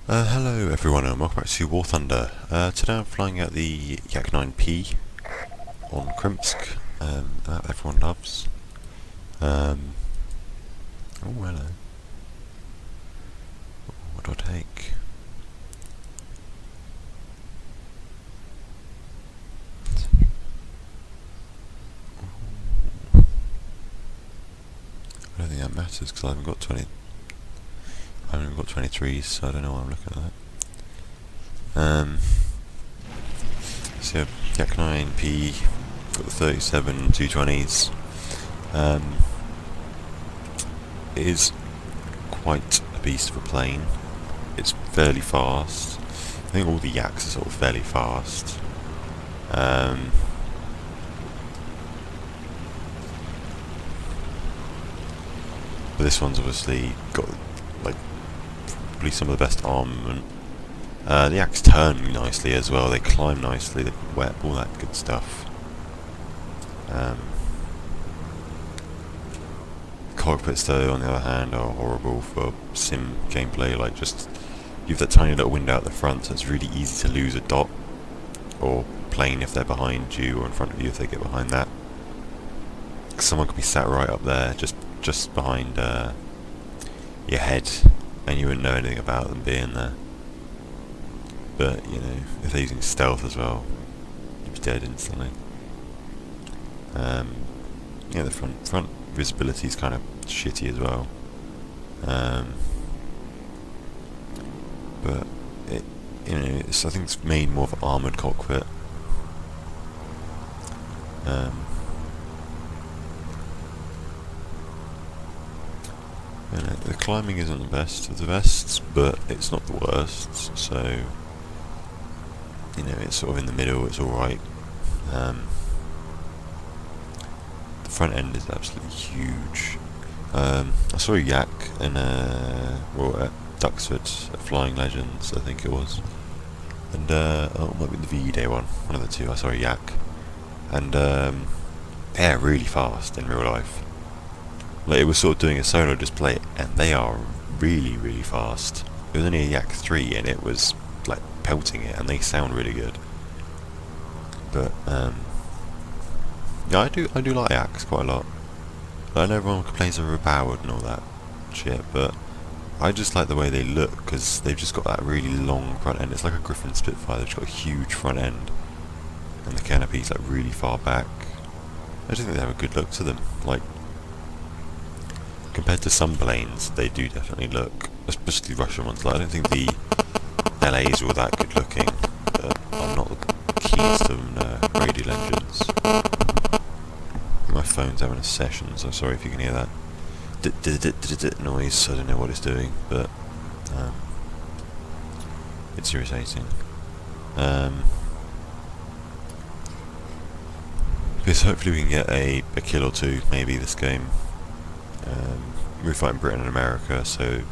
Hello everyone and welcome back to War Thunder. Today I'm flying out the Yak 9P on Krimsk, that everyone loves. Oh hello. What do I take? I don't think that matters because I haven't got 23s, so I don't know why I'm looking at that. So Yak 9P, got the 37 220s. It is quite a beast of a plane. It's fairly fast. I think all the Yaks are sort of fairly fast. But this one's obviously got like probably some of the best armament. The Yaks turn nicely as well. They climb nicely. They wet, all that good stuff. Cockpits, though, on the other hand, are horrible for sim gameplay. Like, just you have that tiny little window out the front, so it's really easy to lose a dot or plane if they're behind you, or in front of you if they get behind that. Someone could be sat right up there, just behind your head, and you wouldn't know anything about them being there. But you know, if they're using stealth as well, you'd be dead instantly. Yeah, the front visibility is kind of shitty as well. But it, I think it's made more of an armoured cockpit. The climbing isn't the best of the best, but it's not the worst. So it's sort of in the middle. It's all right. The front end is absolutely huge. I saw a Yak in at Duxford at Flying Legends, I think it was, and it might be the VE Day one of the two. I saw a Yak, and they're really fast in real life. Like, it was sort of doing a solo display, and they are really, really fast. It was only a Yak 3, and it was like pelting it, and they sound really good. But yeah, I do like Yaks quite a lot. I know everyone complains they're overpowered and all that shit, but I just like the way they look because they've just got that really long front end. It's like a Griffin Spitfire. They've just got a huge front end, and the canopy's like really far back. I just think they have a good look to them. Like, compared to some planes, they do definitely look, especially Russian ones. Like, I don't think the LAs are all that good looking, but I'm not the keenest of radial engines. My phone's having a session, so sorry if you can hear that noise. I don't know what it's doing, but it's irritating. Because hopefully we can get a kill or two, maybe, this game. We're fighting Britain and America, so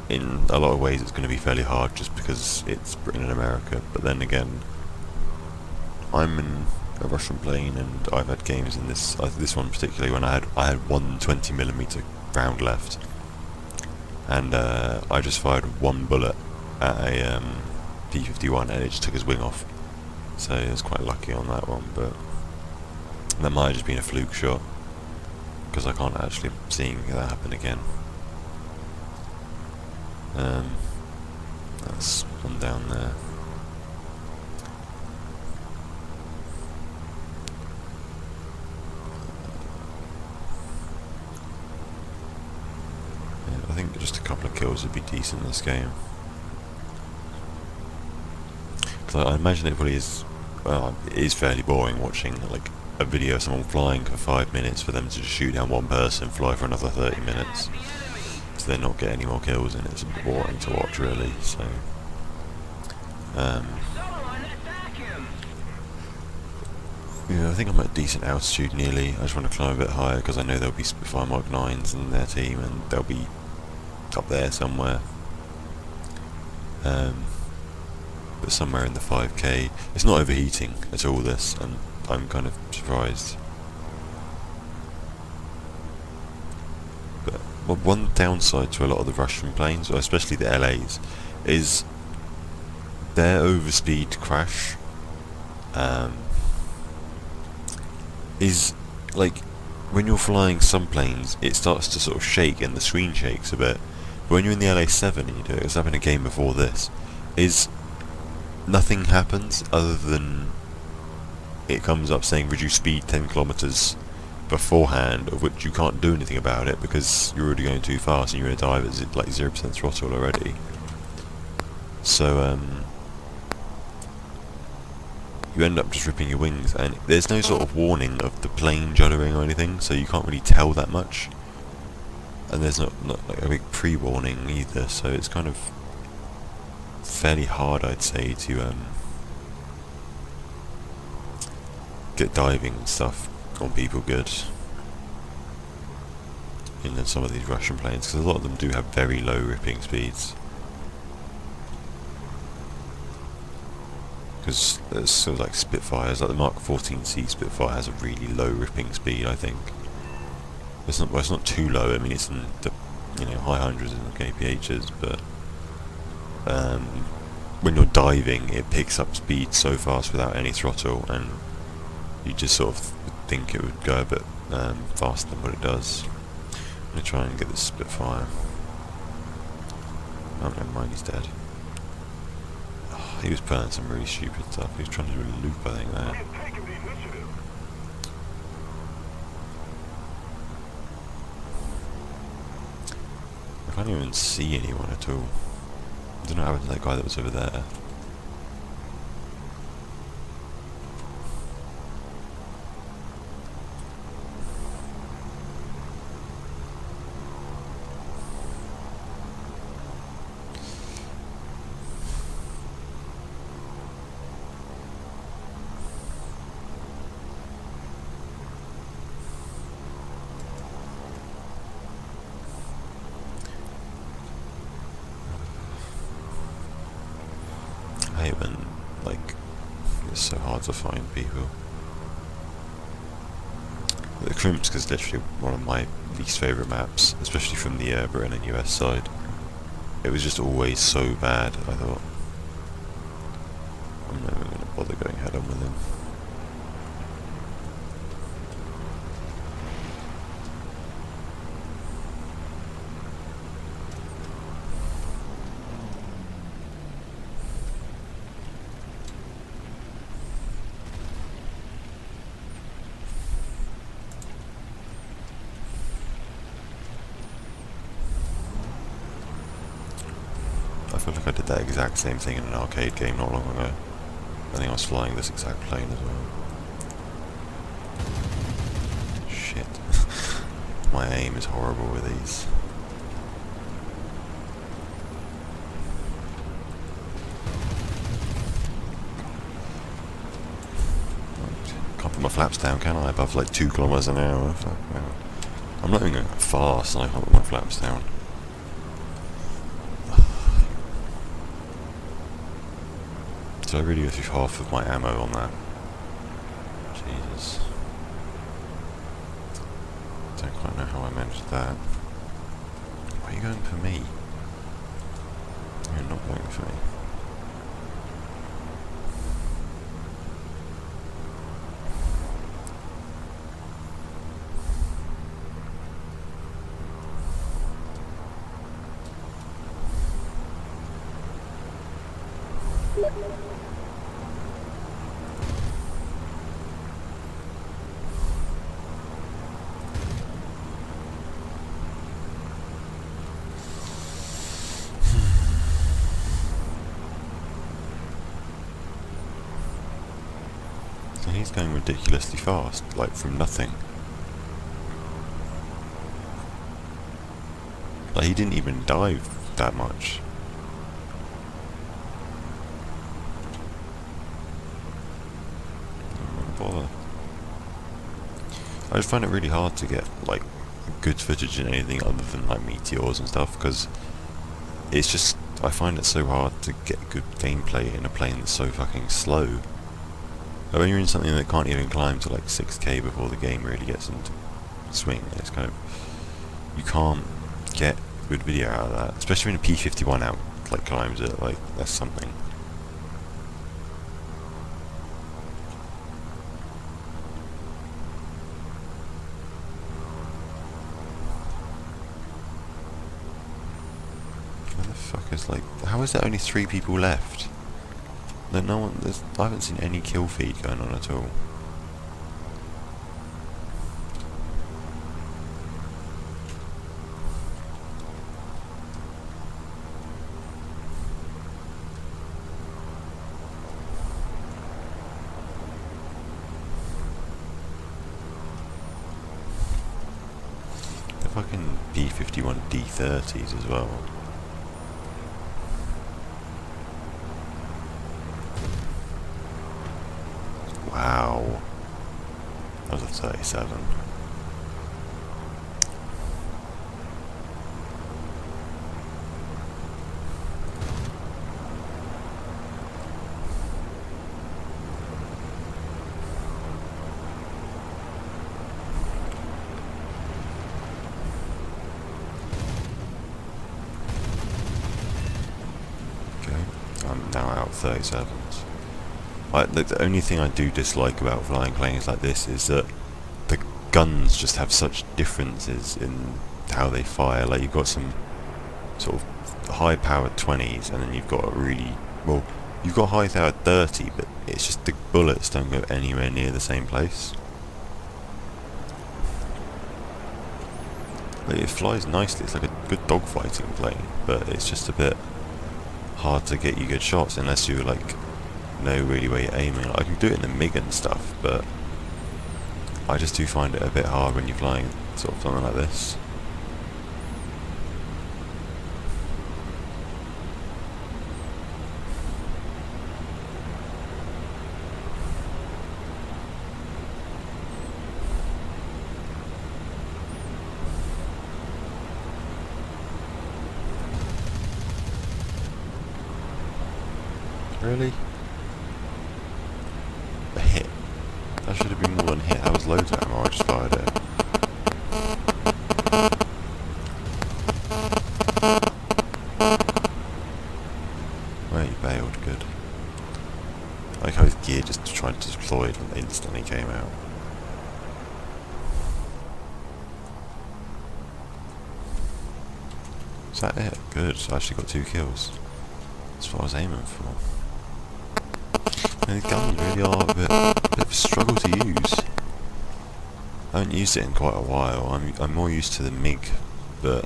in a lot of ways it's going to be fairly hard just because it's Britain and America, but then again, I'm in a Russian plane, and I've had games in this one particularly when I had one 20mm round left, and I just fired one bullet at a P-51 and it just took his wing off. So I was quite lucky on that one, but that might have just been a fluke shot because I can't actually see that happen again. That's one down there. I think just a couple of kills would be decent in this game. Because I imagine it probably is. Well, it is fairly boring watching like a video of someone flying for 5 minutes for them to just shoot down one person, fly for another 30 minutes. So they're not getting any more kills, and it's a bit boring to watch, really. So, yeah, I think I'm at a decent altitude nearly. I just want to climb a bit higher because I know there'll be Spitfire Mark 9s in their team, and they'll be up there somewhere. But somewhere in the 5k. It's not overheating at all, this, and I'm kind of surprised. But one downside to a lot of the Russian planes, or especially the LAs, is their overspeed crash is like when you're flying some planes, it starts to sort of shake and the screen shakes a bit. But when you're in the LA7 and you do it, it was happening a game before this, is nothing happens other than it comes up saying reduce speed 10 kilometers beforehand, of which you can't do anything about it because you're already going too fast and you're going to dive at like 0% throttle already. So you end up just ripping your wings, and there's no sort of warning of the plane juddering or anything, so you can't really tell that much. And there's not like a big pre-warning either, so it's kind of fairly hard, I'd say, to get diving and stuff on people good in some of these Russian planes, because a lot of them do have very low ripping speeds. Because there's sort of like Spitfires, like the Mark 14C Spitfire has a really low ripping speed, I think. It's not too low, I mean it's in the high hundreds in the kphs, but when you're diving it picks up speed so fast without any throttle, and you just sort of think it would go a bit faster than what it does. I'm going to try and get this Spitfire. Oh, never mind, he's dead. He was playing some really stupid stuff. He was trying to do a loop, I think, there. I can't even see anyone at all. I don't know what happened to that guy that was over there. I hate when, like, it's so hard to find people. The Krimsk is literally one of my least favourite maps, especially from the Britain and US side. It was just always so bad, I thought. I'm never going to bother going head on with him. I feel like I did that exact same thing in an arcade game not long ago. I think I was flying this exact plane as well. Shit. My aim is horrible with these. Can't put my flaps down, can I? Above like 2 kilometers an hour. Fuck, wow. I'm not even going fast and I can't put my flaps down. Did I really go through half of my ammo on that? Jesus. Don't quite know how I managed that. Why are you going for me? You're not going for me. And he's going ridiculously fast, like from nothing. Like he didn't even dive that much. Bother. I just find it really hard to get like good footage in anything other than like meteors and stuff, because it's just, I find it so hard to get good gameplay in a plane that's so fucking slow. Like when you're in something that can't even climb to like 6k before the game really gets into swing, it's kind of, you can't get good video out of that, especially when a P-51 out like climbs it, like that's something. Where the fuck is like? How is there only 3 people left? No one. I haven't seen any kill feed going on at all. The fucking B-51 D-30s as well. Wow. That was a 37. Okay. I'm now out 37s. The only thing I do dislike about flying planes like this is that the guns just have such differences in how they fire. Like you've got some sort of high-powered 20s, and then you've got a really you've got high-powered 30, but it's just the bullets don't go anywhere near the same place. Like, it flies nicely. It's like a good dogfighting plane, but it's just a bit hard to get you good shots unless you like know really where you're aiming. Like, I can do it in the MiG and stuff, but I just do find it a bit hard when you're flying sort of something like this. Really? A hit? That should have been more than a hit. That was loads of ammo. I just fired it. Well, you bailed. Good. I like how his gear just tried to deploy and instantly came out. Is that it? Good. So I actually got 2 kills. That's what I was aiming for. And the guns really are a bit of a struggle to use. I haven't used it in quite a while. I'm more used to the MiG, but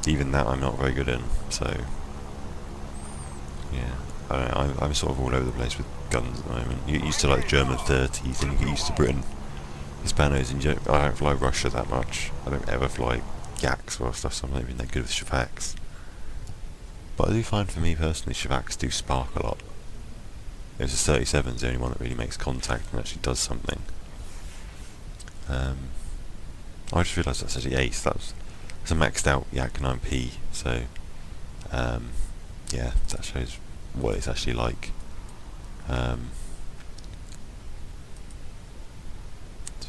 even that I'm not very good in. So yeah, I'm sort of all over the place with guns at the moment. You get used to like German 30s, and you get used to Britain Hispanos, and I don't fly Russia that much. I don't ever fly Yaks or stuff, so I'm not even that good with Shavaks. But I do find, for me personally, Shavaks do spark a lot. It's a 37's the only one that really makes contact and actually does something. I just realised that's actually Ace. That's a maxed out Yak 9P, so yeah, that shows what it's actually like. So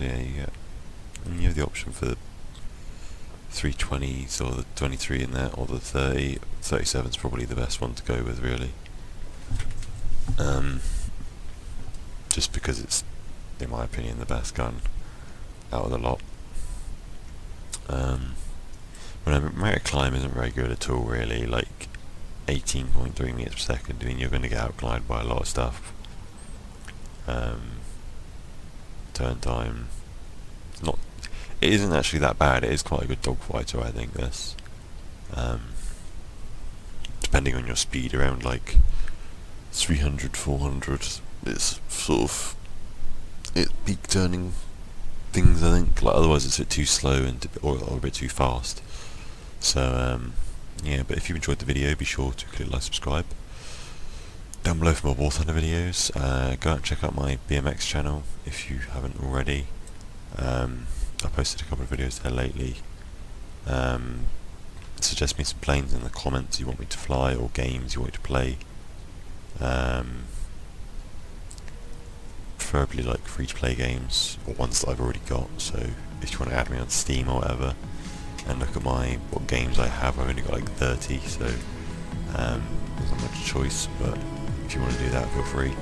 yeah, you have the option for the 320s or the 23 in there, or the 30. 37's probably the best one to go with, really. Just because it's, in my opinion, the best gun out of the lot. Rate of climb isn't very good at all, really. Like 18.3 meters per second. I mean, you're going to get outglided by a lot of stuff. Turn time, it isn't actually that bad. It is quite a good dogfighter, I think. This, depending on your speed, around like 300, 400. It's sort of peak turning things, I think. Like, otherwise it's a bit too slow and or a bit too fast. So yeah, but if you enjoyed the video, be sure to click like, subscribe down below for more War Thunder videos. Go out and check out my BMX channel if you haven't already. I posted a couple of videos there lately. Suggest me some planes in the comments you want me to fly, or games you want me to play. Preferably like free to play games, or ones that I've already got. So if you want to add me on Steam or whatever, and look at what games I have, I've only got like 30, so There's not much choice, but if you want to do that, feel free.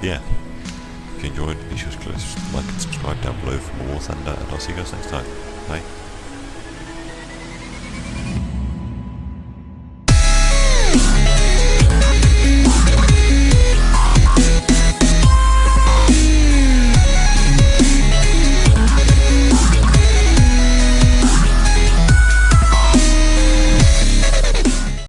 Yeah, if you enjoyed, be sure to like and subscribe down below for more War Thunder, and I'll see you guys next time. Bye.